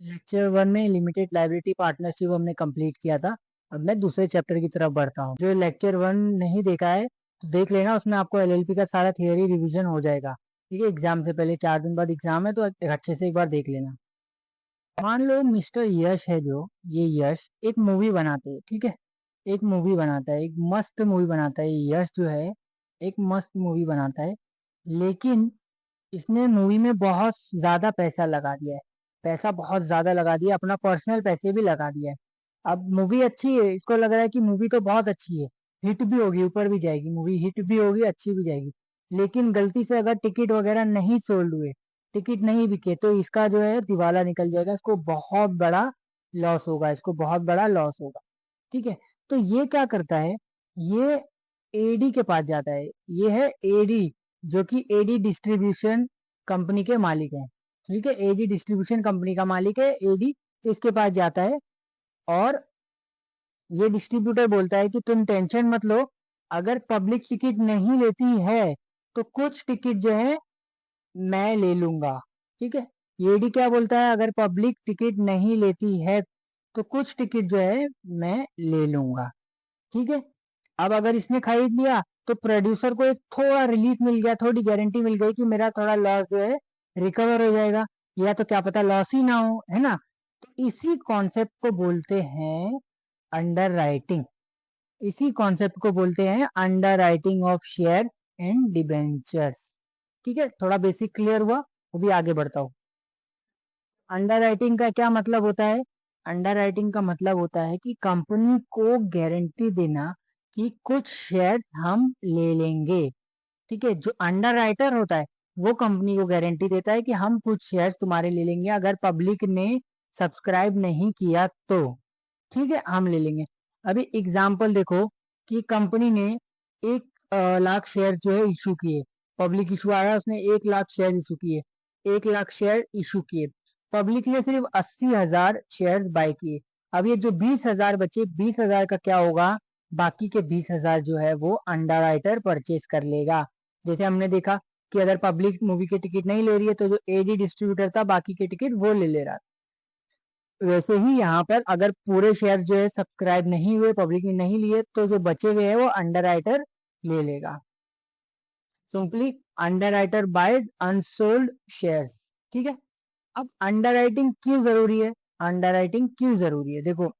Lecture 1 में limited liability partnership हमने complete किया था। अब मैं दूसरे चैप्टर की तरफ बढ़ता हूँ। जो लेक्चर 1 नहीं देखा है तो देख लेना, उसमें आपको एलएलपी का सारा थियरी रिवीजन हो जाएगा। ठीक है, एग्जाम से पहले 4 दिन बाद एग्जाम है तो अच्छे से एक बार देख लेना। मान लो मिस्टर यश है, जो ये यश एक मूवी बनाते हैं। ठीक है, एक मूवी बनाता है, एक मस्त मूवी बनाता है। यश जो है एक मस्त मूवी बनाता है, लेकिन इसने मूवी में बहुत ज्यादा पैसा लगा दिया है। पैसा बहुत ज्यादा लगा दिया, अपना पर्सनल पैसे भी लगा दिया है। अब मूवी अच्छी है, इसको लग रहा है कि मूवी तो बहुत अच्छी है, हिट भी होगी, ऊपर भी जाएगी मूवी, हिट भी होगी, अच्छी भी जाएगी। लेकिन गलती से अगर टिकट वगैरह नहीं सोल्ड हुए, टिकट नहीं बिके, तो इसका जो है दिवाला निकल जाएगा, इसको बहुत बड़ा लॉस होगा, इसको बहुत बड़ा लॉस होगा। ठीक है, तो ये क्या करता है, ये एडी के पास जाता है। ये है एडी, जो कि एडी डिस्ट्रीब्यूशन कंपनी के मालिक हैं। ठीक है, एडी डिस्ट्रीब्यूशन कंपनी का मालिक है एडी, तो इसके पास जाता है और ये डिस्ट्रीब्यूटर बोलता है कि तुम टेंशन मत लो, अगर पब्लिक टिकट नहीं लेती है तो कुछ टिकट जो है मैं ले लूंगा। ठीक है, एडी क्या बोलता है, अगर पब्लिक टिकट नहीं लेती है तो कुछ टिकट जो है मैं ले लूंगा। ठीक है, अब अगर इसने खरीद लिया तो प्रोड्यूसर को एक थोड़ा रिलीफ मिल गया, थोड़ी गारंटी मिल गई कि मेरा थोड़ा लॉस जो है रिकवर हो जाएगा, या तो क्या पता लॉस ही ना हो, है ना। तो इसी कॉन्सेप्ट को बोलते हैं अंडर राइटिंग। इसी कॉन्सेप्ट को बोलते हैं under writing of shares and debentures. ठीक है, थोड़ा बेसिक क्लियर हुआ, अभी आगे बढ़ता हूँ। अंडर राइटिंग का क्या मतलब होता है, अंडर राइटिंग का मतलब होता है कि कंपनी को गारंटी देना कि कुछ शेयर हम ले लेंगे। ठीक है, जो अंडर राइटर होता है वो कंपनी को गारंटी देता है कि हम कुछ शेयर तुम्हारे ले लेंगे, अगर पब्लिक ने सब्सक्राइब नहीं किया तो। ठीक है, हम ले लेंगे। अभी एग्जाम्पल देखो कि कंपनी ने 1 लाख शेयर जो है इशू किए, पब्लिक इशू आया, उसने 1 लाख शेयर इशू किए, 1 लाख शेयर इशू किए, पब्लिक ने सिर्फ 80,000 शेयर बाय किए। अब ये जो 20,000 बचे, 20,000 का क्या होगा, बाकी के 20,000 जो है वो अंडर राइटर परचेज कर लेगा। जैसे हमने देखा कि अगर पब्लिक मूवी के टिकट नहीं ले रही है तो जो एडी डिस्ट्रीब्यूटर था बाकी के टिकट वो ले ले रहा। वैसे ही यहाँ पर अगर पूरे शेयर जो है सब्सक्राइब नहीं हुए, पब्लिक ने नहीं लिए, तो जो बचे हुए हैं वो अंडर राइटर ले लेगा। Simply underwriter buys unsold shares. ठीक है, अब अंडर राइटिंग क्यों जरूरी है, अंडर राइटिंग क्यों जरूरी है, देखो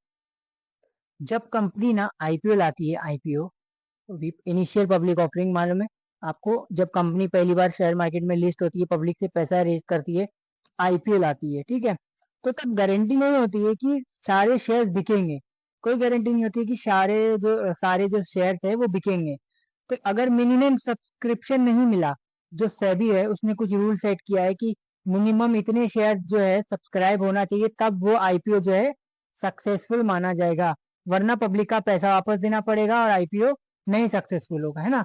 जब कंपनी ना आईपीओ लाती है, आईपीओ इनिशियल पब्लिक ऑफरिंग मालूम है आपको, जब कंपनी पहली बार शेयर मार्केट में लिस्ट होती है, पब्लिक से पैसा रेज करती है, आईपीओ लाती है। ठीक है, तो तब गारंटी नहीं होती है कि सारे शेयर बिकेंगे, कोई गारंटी नहीं होती है कि सारे जो शेयर्स है वो बिकेंगे। तो अगर मिनिमम सब्सक्रिप्शन नहीं मिला, जो सेबी है उसने कुछ रूल सेट किया है कि मिनिमम इतने शेयर जो है सब्सक्राइब होना चाहिए, तब वो आईपीओ जो है सक्सेसफुल माना जाएगा, वरना पब्लिक का पैसा वापस देना पड़ेगा और आईपीओ नहीं सक्सेसफुल होगा, है ना।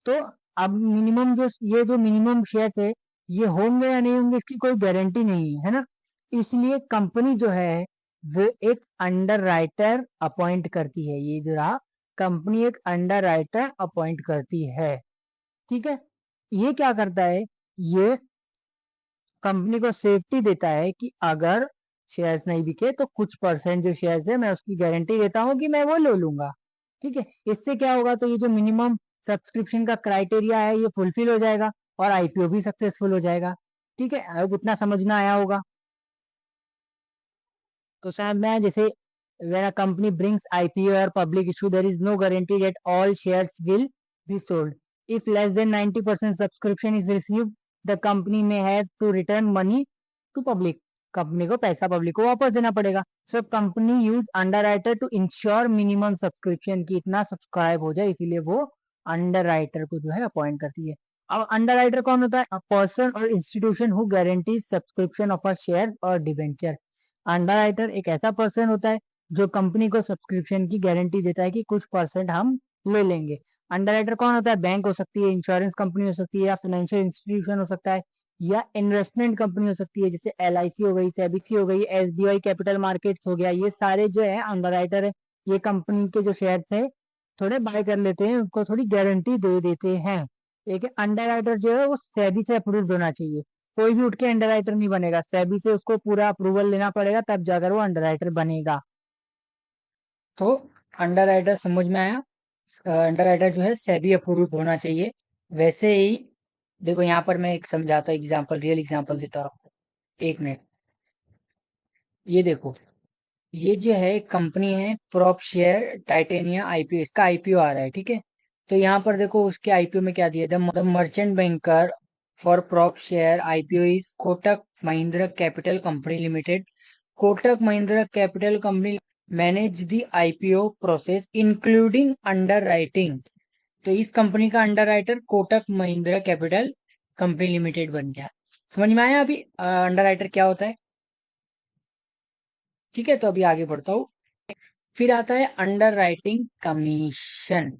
तो अब मिनिमम जो ये जो मिनिमम शेयर है ये होंगे या नहीं होंगे इसकी कोई गारंटी नहीं है ना। इसलिए कंपनी जो है वो एक अंडर राइटर अपॉइंट करती है, ये जो रहा, कंपनी एक अंडर राइटर अपॉइंट करती है। ठीक है, ये क्या करता है, ये कंपनी को सेफ्टी देता है कि अगर शेयर्स नहीं बिके तो कुछ परसेंट जो शेयर्स है मैं उसकी गारंटी देता हूँ कि मैं वो ले लूंगा। ठीक है, इससे क्या होगा, तो ये जो मिनिमम सब्सक्रिप्शन का क्राइटेरिया है ये फुलफिल हो जाएगा और आईपीओ भी सक्सेसफुल हो जाएगा। ठीक है, अब उतना समझ में आया होगा। तो शायद मैं जैसे when a company brings IPO or public issue, there is no guarantee that all shares will be sold. If less than 90% subscription is received, the company may have to return money to public. Company को पैसा public को वापस देना पड़ेगा। So company use underwriter to ensure minimum subscription की इतना subscribe हो जाए, इसीलिए वो अंडर राइटर को जो है अपॉइंट करती है। अब अंडर राइटर कौन होता है, अ पर्सन और institution who guarantee subscription of a share और डिवेंचर। अंडर राइटर एक ऐसा पर्सन होता है जो कंपनी को सब्सक्रिप्शन की गारंटी देता है कि कुछ परसेंट हम ले लेंगे। अंडर राइटर कौन होता है, बैंक हो सकती है, इंश्योरेंस कंपनी हो सकती है, या फाइनेंशियल इंस्टीट्यूशन हो सकता है, या इन्वेस्टमेंट कंपनी हो सकती है, जैसे एलआईसी हो गई, सेबिसी हो गई, एसबीआई कैपिटल मार्केट्स हो गया, ये सारे जो है अंडर राइटर है। ये कंपनी के जो शेयर्स है थोड़े बाय कर लेते हैं, उनको थोड़ी गारंटी दे देते हैं। एक अंडर राइटर जो है वो सेबी से अप्रूव्ड होना चाहिए। कोई भी उठ के अंडरराइटर नहीं बनेगा, सेबी से उसको पूरा अप्रूवल लेना पड़ेगा, तब जाकर वो अंडरराइटर बनेगा। तो अंडरराइटर समझ में आया। अंडरराइटर जो है सेबी अप्रूव्ड होना चाहिए। वैसे ही देखो यहाँ पर मैं एक समझाता हूँ, एग्जांपल, रियल एग्जांपल देता हूँ आपको। एक मिनट, ये देखो, ये जो है कंपनी है प्रॉप शेयर टाइटेनिया आईपीओ, इसका आईपीओ आ रहा है, ठीक है। तो यहाँ पर देखो उसके आईपीओ में क्या दिया था, the merchant banker for prop share IPO is Kotak Mahindra capital company limited. Kotak Mahindra capital company manage the IPO process including under writing. तो इस कंपनी का under writer Kotak Mahindra capital company limited बन गया। समझ में आया अभी अंडर राइटर क्या होता है? ठीक है, तो अभी आगे बढ़ता हूँ। फिर आता है under writing commission.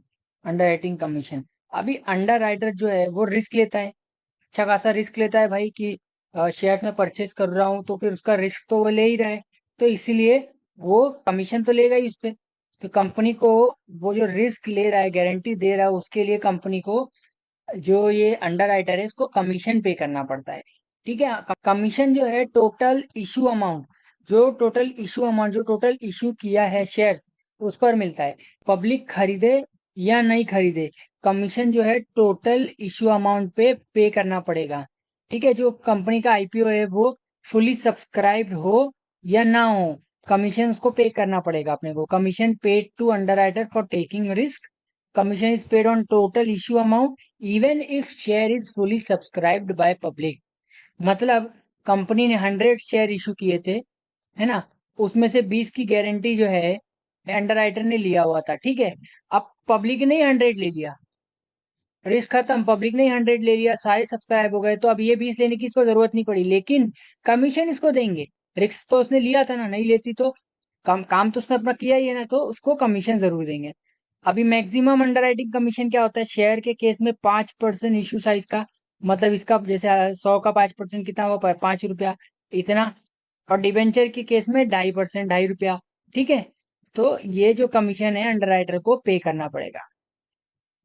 Under writing commission, अभी अंडर राइटर जो है वो रिस्क लेता है, अच्छा खासा रिस्क लेता है भाई, कि शेयर्स में परचेस कर रहा हूँ तो फिर उसका रिस्क तो वो ले ही रहा है, तो इसीलिए वो कमीशन तो लेगा ही उस पे। तो कंपनी को वो जो रिस्क ले रहा है, गारंटी दे रहा है, उसके लिए कंपनी को जो ये अंडर राइटर है इसको कमीशन पे करना पड़ता है। ठीक है, कमीशन जो है टोटल इशू अमाउंट, जो टोटल इशू किया है शेयर्स, उस पर मिलता है। पब्लिक खरीदे या नहीं खरीदे, कमीशन जो है टोटल इशू अमाउंट पे करना पड़ेगा। ठीक है, जो कंपनी का आईपीओ है वो फुली सब्सक्राइब्ड हो या ना हो, कमीशन उसको पे करना पड़ेगा अपने को। Commission paid to underwriter for taking risk, commission is paid on total issue amount even if share is fully subscribed by public. मतलब कंपनी ने 100 शेयर इशू किए थे, है ना, उसमें से 20 की गारंटी जो है अंडर राइटर ने लिया हुआ था, ठीक है। अब पब्लिक ने 100 ले लिया, रिस्क खत्म, पब्लिक ने 100 ले लिया, सारे सब्सक्राइब हो गए, तो अब ये 20 लेने की इसको जरूरत नहीं पड़ी, लेकिन कमीशन इसको देंगे। रिस्क तो उसने लिया था ना, नहीं लेती तो काम तो उसने अपना किया ही है ना, तो उसको कमीशन जरूर देंगे। अभी मैक्सिमम अंडर राइटिंग कमीशन क्या होता है, शेयर के केस में 5% इशू साइज का, मतलब इसका जैसे 100 का 5% कितना हुआ, 5 रुपया इतना। और डिबेंचर के केस में 2.5%, 2.5 रुपया, ठीक है। तो ये जो कमीशन है अंडर राइटर को पे करना पड़ेगा।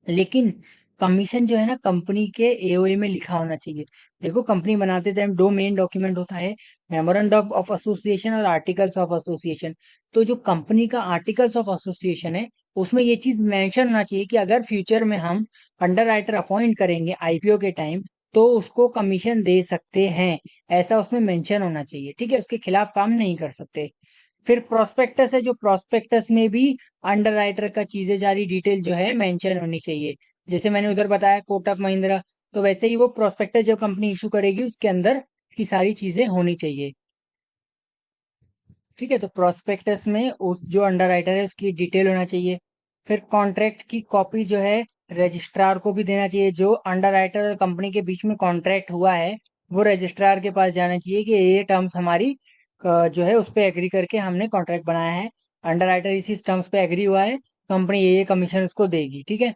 लेकिन कमीशन जो है ना कंपनी के एओए में लिखा होना चाहिए। देखो कंपनी बनाते टाइम दो मेन डॉक्यूमेंट होता है, मेमोरेंडम ऑफ एसोसिएशन और आर्टिकल्स ऑफ एसोसिएशन। तो जो कंपनी का आर्टिकल्स ऑफ एसोसिएशन है उसमें ये चीज मेंशन होना चाहिए कि अगर फ्यूचर में हम अंडर राइटर अपॉइंट करेंगे आईपीओ के टाइम तो उसको कमीशन दे सकते हैं, ऐसा उसमें मेंशन होना चाहिए। ठीक है, उसके खिलाफ काम नहीं कर सकते। फिर प्रोस्पेक्टस है, जो प्रोस्पेक्टस में भी अंडर राइटर का चीजें जारी डिटेल जो है मेंशन होनी चाहिए। जैसे मैंने उधर बताया कोटक महिंद्रा, तो वैसे ही वो प्रोस्पेक्टस जो कंपनी इशू करेगी उसके अंदर की सारी चीजें होनी चाहिए। ठीक है, तो प्रोस्पेक्टस में उस जो अंडर राइटर है उसकी डिटेल होना चाहिए। फिर कॉन्ट्रैक्ट की कॉपी जो है रजिस्ट्रार को भी देना चाहिए। जो अंडर राइटर और कंपनी के बीच में कॉन्ट्रैक्ट हुआ है वो रजिस्ट्रार के पास जाना चाहिए कि ये टर्म्स हमारी जो है उस पर एग्री करके हमने कॉन्ट्रैक्ट बनाया है, अंडर राइटर इसी टर्म्स पे एग्री हुआ है, कंपनी ये कमीशन उसको देगी। ठीक है,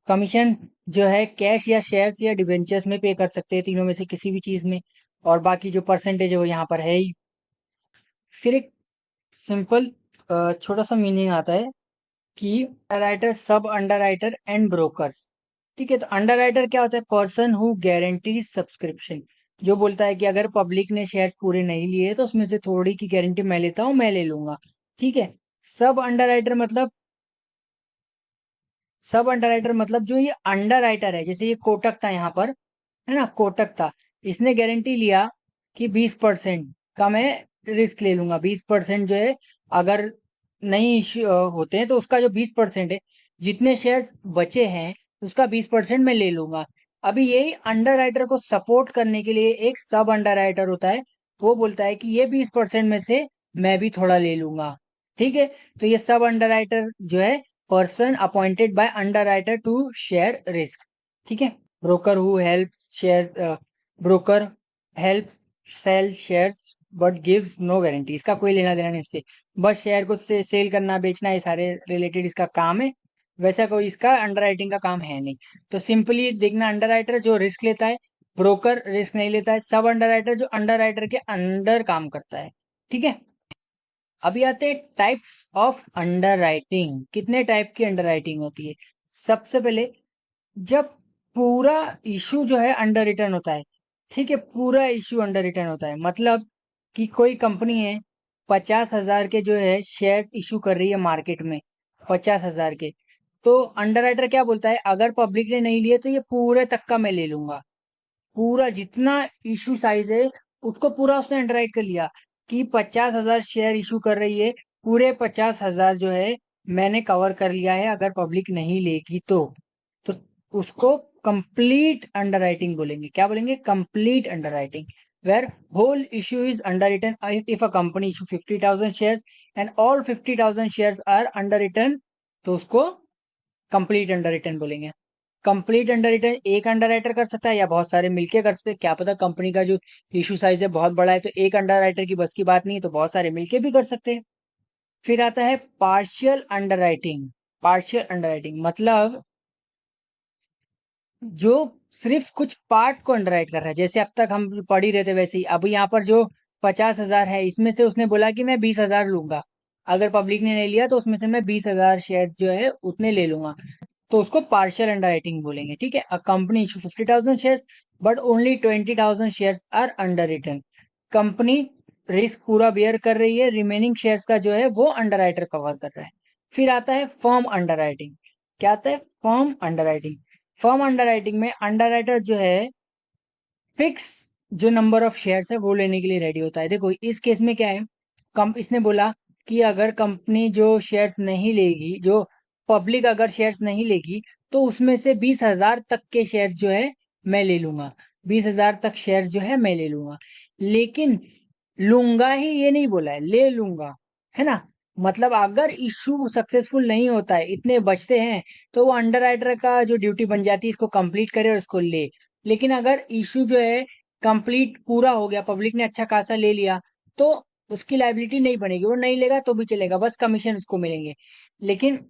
कमीशन जो है कैश या शेयर्स या डिबेंचर्स में पे कर सकते हैं, तीनों में से किसी भी चीज में, और बाकी जो परसेंटेज है वो यहाँ पर है ही। फिर एक सिंपल छोटा सा मीनिंग आता है कि अंडर राइटर, सब अंडर राइटर एंड ब्रोकर्स। ठीक है, तो अंडर राइटर क्या होता है, पर्सन हु गारंटी सब्सक्रिप्शन, जो बोलता है कि अगर पब्लिक ने शेयर्स पूरे नहीं लिए तो उसमें से थोड़ी की गारंटी मैं लेता हूँ, मैं ले लूंगा। ठीक है, सब अंडर राइटर मतलब, सब अंडर राइटर मतलब जो ये अंडर राइटर है, जैसे ये कोटक था यहाँ पर, है ना, कोटक था, इसने गारंटी लिया कि 20% का मैं रिस्क ले लूंगा। 20% जो है अगर नहीं होते हैं तो उसका जो 20% है, जितने शेयर बचे हैं उसका 20% मैं ले लूंगा। अभी यही अंडर राइटर को सपोर्ट करने के लिए एक सब अंडर राइटर होता है, वो बोलता है कि ये 20% में से मैं भी थोड़ा ले लूंगा। ठीक है, तो ये सब अंडर राइटर जो है person appointed by underwriter to share risk. ठीक है, broker who help share, broker help sell shares but gives no guarantee, इसका कोई लेना देना नहीं इससे, बस शेयर को सेल करना बेचना ये सारे रिलेटेड इसका काम है, वैसा कोई इसका अंडर राइटिंग का काम है नहीं। तो सिंपली देखना, अंडर राइटर जो रिस्क लेता है, ब्रोकर रिस्क नहीं लेता है, सब अंडर राइटर जो अंडर राइटर के अंडर काम करता है। ठीक है, अभी आते हैं टाइप्स ऑफ अंडर राइटिंग। कितने टाइप की अंडर राइटिंग होती है? सबसे पहले, जब पूरा इशू जो है अंडर रिटर्न होता है, ठीक है, पूरा इश्यू अंडर रिटर्न होता है। मतलब कि कोई कंपनी है, 50,000 के जो है शेयर इशू कर रही है मार्केट में, 50,000 के। तो अंडर राइटर क्या बोलता है, अगर पब्लिक ने नहीं लिए तो ये पूरे तक का मैं ले लूंगा। पूरा जितना इशू साइज है उसको पूरा उसने अंडरराइट कर लिया कि 50,000 शेयर इशू कर रही है, पूरे 50,000 जो है मैंने कवर कर लिया है अगर पब्लिक नहीं लेगी तो उसको कंप्लीट अंडरराइटिंग बोलेंगे। क्या बोलेंगे, complete underwriting, where whole issue is underwritten if a company issue 50,000 shares and all 50,000 shares are underwritten, तो उसको कंप्लीट अंडररिटन बोलेंगे। कंप्लीट अंडर रिटर्न एक अंडर राइटर कर सकता है या बहुत सारे मिलके कर सकते हैं। क्या पता कंपनी का जो इशू साइज है बहुत बड़ा है तो एक अंडर राइटर की बस की बात नहीं है, तो बहुत सारे मिलके भी कर सकते हैं। फिर आता है partial under writing. Partial under writing मतलब जो सिर्फ कुछ पार्ट को अंडरराइट कर रहा है, जैसे अब तक हम पढ़ ही रहे थे वैसे ही। अब यहाँ पर जो 50,000 है इसमें से उसने बोला कि मैं 20,000 लूंगा, अगर पब्लिक ने नहीं लिया तो उसमें से मैं 20,000 शेयर जो है उतने ले लूंगा, तो उसको पार्शियल अंडरराइटिंग बोलेंगे। ठीक है, uh company issue 50,000 shares but only 20,000 shares are underwritten. Company risk पूरा बियर कर रही है, रिमेनिंग शेयर्स का जो है वो अंडरराइटर कवर कर रहा है। फिर आता है फर्म अंडरराइटिंग। क्या आता है, फर्म अंडरराइटिंग। फर्म अंडरराइटिंग में अंडरराइटर जो है फिक्स जो नंबर ऑफ शेयर्स है वो लेने के लिए रेडी होता है। देखो इस केस में क्या है, इसने बोला कि अगर कंपनी जो शेयर्स नहीं लेगी, जो पब्लिक अगर शेयर्स नहीं लेगी तो उसमें से 20,000 तक के शेयर जो है मैं ले लूंगा, 20,000 तक शेयर जो है मैं ले लूंगा। लेकिन लूंगा ही ये नहीं बोला है, ले लूंगा, है ना। मतलब अगर इशू सक्सेसफुल नहीं होता है, इतने बचते हैं, तो वो अंडर राइटर का जो ड्यूटी बन जाती है इसको कंप्लीट करे और इसको ले। लेकिन अगर इशू जो है कंप्लीट पूरा हो गया, पब्लिक ने अच्छा खासा ले लिया, तो उसकी लाइबिलिटी नहीं बनेगी, वो नहीं लेगा तो भी चलेगा, बस कमीशन उसको मिलेंगे। लेकिन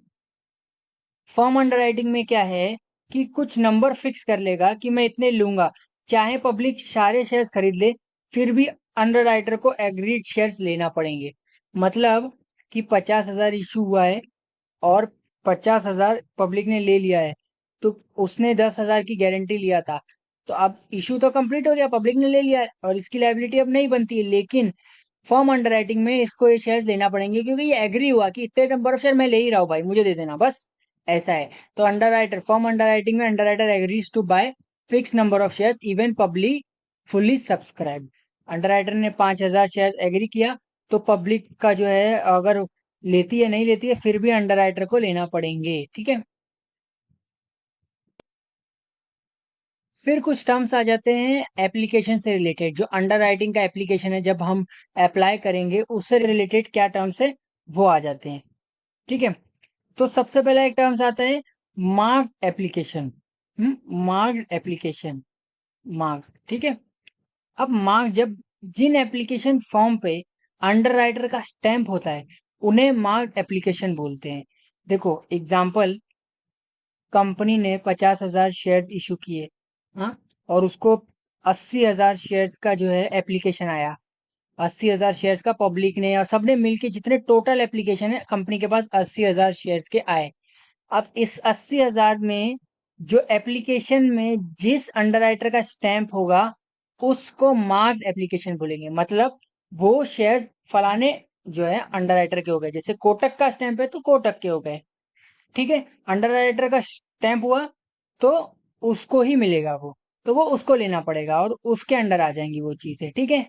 फर्म अंडरराइटिंग में क्या है कि कुछ नंबर फिक्स कर लेगा कि मैं इतने लूंगा, चाहे पब्लिक सारे शेयर्स खरीद ले फिर भी अंडरराइटर को एग्रीड शेयर्स लेना पड़ेंगे। मतलब कि 50,000 इशू हुआ है और 50,000 पब्लिक ने ले लिया है, तो उसने 10,000 की गारंटी लिया था, तो अब इशू तो कंप्लीट हो गया, पब्लिक ने ले लिया है और इसकी लाइबिलिटी अब नहीं बनती है। लेकिन फर्म अंडरराइटिंग में इसको ये शेयर्स देना पड़ेंगे क्योंकि ये एग्री हुआ कि इतने नंबर ऑफ शेयर मैं ले ही रहा हूँ भाई, मुझे दे देना बस, ऐसा है। तो अंडरराइटर, फर्म अंडरराइटिंग में underwriter agrees to buy fix number of shares even public fully subscribe. Underwriter ने 5,000 शेयर एग्री किया तो पब्लिक का जो है अगर लेती है नहीं लेती है फिर भी अंडरराइटर को लेना पड़ेंगे। ठीक है, फिर कुछ टर्म्स आ जाते हैं एप्लीकेशन से रिलेटेड। जो अंडर राइटिंग का एप्लीकेशन है जब हम अप्लाई करेंगे उससे रिलेटेड क्या टर्म्स है वो आ जाते हैं। ठीक है, तो सबसे पहला एक टर्म्स आता है mark application. Mark application, mark. ठीक है, अब मार्क जब जिन एप्लीकेशन फॉर्म पे अंडर राइटर का स्टैंप होता है उन्हें मार्क एप्लीकेशन बोलते हैं। देखो एग्जाम्पल, कंपनी ने 50,000 शेयर्स इशू किए, हाँ, और उसको 80,000 शेयर्स का जो है एप्लीकेशन आया, 80,000 शेयर्स का पब्लिक ने और सबने मिलके जितने टोटल एप्लीकेशन है कंपनी के पास 80,000 शेयर्स के आए। अब इस 80,000 में जो एप्लीकेशन में जिस अंडरराइटर का स्टैंप होगा उसको मार्क्ड एप्लीकेशन बोलेंगे। मतलब वो शेयर्स फलाने जो है अंडरराइटर के हो गए, जैसे कोटक का स्टैंप है तो कोटक के हो गए। ठीक है, अंडरराइटर का स्टैंप हुआ तो उसको ही मिलेगा वो, तो वो उसको लेना पड़ेगा और उसके अंडर आ जाएंगी वो चीजें। ठीक है,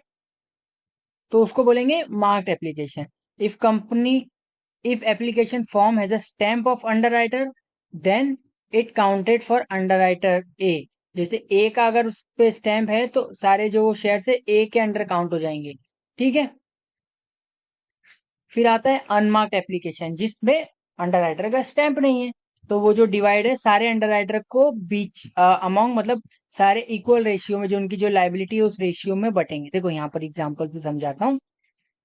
तो उसको बोलेंगे marked application. If company, if application form has a stamp of underwriter then it counted for underwriter A. जैसे ए का अगर उस पे स्टैंप है तो सारे जो शेयर है ए के अंडर काउंट हो जाएंगे। ठीक है, फिर आता है अनमार्क्ड एप्लीकेशन जिसमें अंडरराइटर का स्टैंप नहीं है, तो वो जो डिवाइड है सारे अंडरराइटर को बीच अमाउंट, मतलब सारे इक्वल रेशियो में जो उनकी जो लाइबिलिटी है उस रेशियो में बटेंगे। देखो यहाँ पर एग्जांपल से समझाता हूँ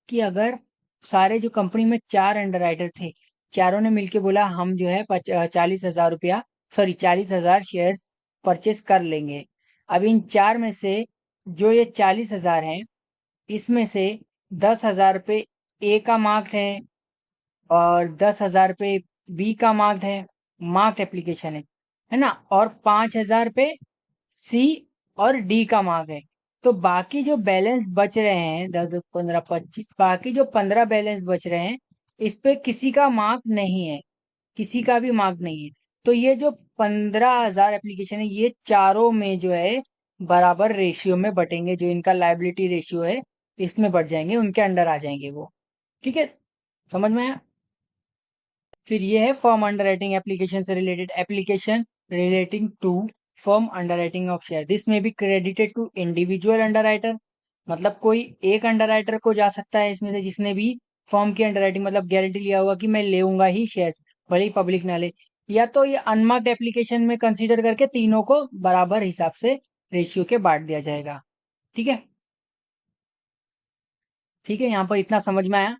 कि अगर सारे जो कंपनी में 4 अंडरराइटर थे, चारों ने मिलके बोला हम जो है 40,000 रुपया, सॉरी 40,000 शेयर्स परचेस कर लेंगे। अब इन चार में से जो ये 40,000 हैं इसमें से 10,000 पे ए का मार्क है और 10,000 पे बी का मार्क्ड है, मार्क्ड एप्लीकेशन है ना, और 5,000 पे सी और डी का मार्क है। तो बाकी जो बैलेंस बच रहे हैं 10, 15, 25, बाकी जो 15 बैलेंस बच रहे हैं, इस पे किसी का मार्क नहीं है, किसी का भी मार्क नहीं है। तो ये जो 15,000 एप्लीकेशन है, ये चारों में जो है बराबर रेशियो में बटेंगे, जो इनका लाइबिलिटी रेशियो है इसमें बढ़ जाएंगे, उनके अंडर आ जाएंगे वो। ठीक है, समझ में आया? फिर ये है फर्म अंडरराइटिंग एप्लीकेशन से related, application relating to firm underwriting of share, this may be credited to individual underwriter, मतलब कोई एक अंडरराइटर को जा सकता है इसमें से जिसने भी फर्म की अंडरराइटिंग मतलब गारंटी लिया होगा कि मैं लेऊंगा ही शेयर्स, भले ही पब्लिक ना ले। या तो ये अनमार्क्ड एप्लीकेशन में कंसीडर करके तीनों को बराबर हिसाब से रेशियो के बांट दिया जाएगा। ठीक है, ठीक है, यहाँ पर इतना समझ में आया?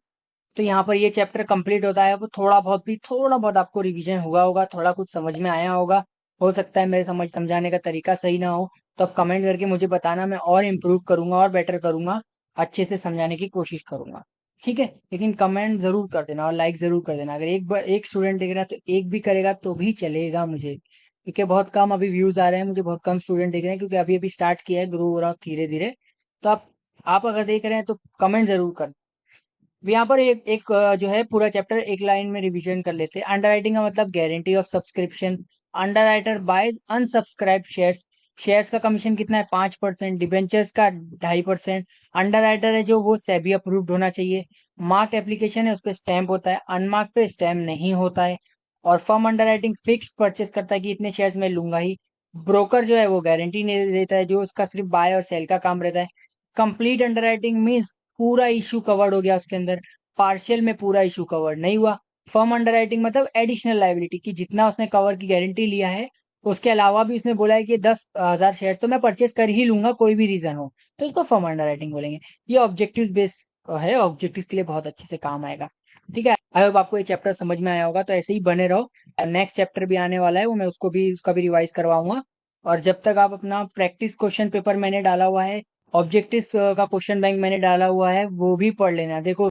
तो यहाँ पर ये चैप्टर कंप्लीट होता है। वो थोड़ा बहुत आपको रिवीजन हुआ होगा, थोड़ा कुछ समझ में आया होगा। हो सकता है मेरे समझाने का तरीका सही ना हो, तो आप कमेंट करके मुझे बताना, मैं और इम्प्रूव करूंगा और बेटर करूंगा, अच्छे से समझाने की कोशिश करूंगा। ठीक है, लेकिन कमेंट जरूर कर देना और लाइक जरूर कर देना। अगर एक स्टूडेंट देख रहा है तो एक भी करेगा तो भी चलेगा मुझे, क्योंकि बहुत कम अभी व्यूज आ रहे हैं, मुझे बहुत कम स्टूडेंट देख रहे हैं, क्योंकि अभी अभी स्टार्ट किया है, ग्रो हो रहा है धीरे धीरे। तो आप अगर देख रहे हैं तो कमेंट जरूर कर। यहाँ पर जो है पूरा चैप्टर एक लाइन में रिवीजन कर लेते हैं। अंडरराइटिंग का मतलब guarantee of subscription, underwriter buys unsubscribe shares, shares का कमीशन कितना है 5%, डिबेंचर्स का 2.5%। अंडरराइटर है जो वो सेबी अप्रूव्ड होना चाहिए। मार्क एप्लीकेशन है उस पर स्टैंप होता है, अनमार्क पे स्टैम्प नहीं होता है। और फर्म अंडरराइटिंग फिक्स परचेस करता है कि इतने शेयर्स मैं लूंगा ही। ब्रोकर जो है वो गारंटी नहीं देता है, जो उसका सिर्फ बाय और सेल का काम रहता है। कंप्लीट अंडरराइटिंग मीन्स पूरा इशू कवर्ड हो गया उसके अंदर, पार्शियल में पूरा इशू कवर्ड नहीं हुआ। फर्म अंडरराइटिंग मतलब एडिशनल लाइबिलिटी, कि जितना उसने कवर की गारंटी लिया है उसके अलावा भी उसने बोला है कि 10,000 शेयर तो मैं परचेस कर ही लूंगा कोई भी रीजन हो, तो इसको फर्म अंडरराइटिंग बोलेंगे। ये ऑब्जेक्टिव्स बेस है, ऑब्जेक्टिव्स के लिए बहुत अच्छे से काम आएगा। ठीक है, आई होप आपको ये चैप्टर समझ में आया होगा, तो ऐसे ही बने रहो। नेक्स्ट चैप्टर भी आने वाला है, वो मैं उसका भी रिवाइज करवाऊंगा। और जब तक आप अपना प्रैक्टिस क्वेश्चन पेपर मैंने डाला हुआ है, ऑब्जेक्टिव्स का क्वेश्चन बैंक मैंने डाला हुआ है, वो भी पढ़ लेना। देखो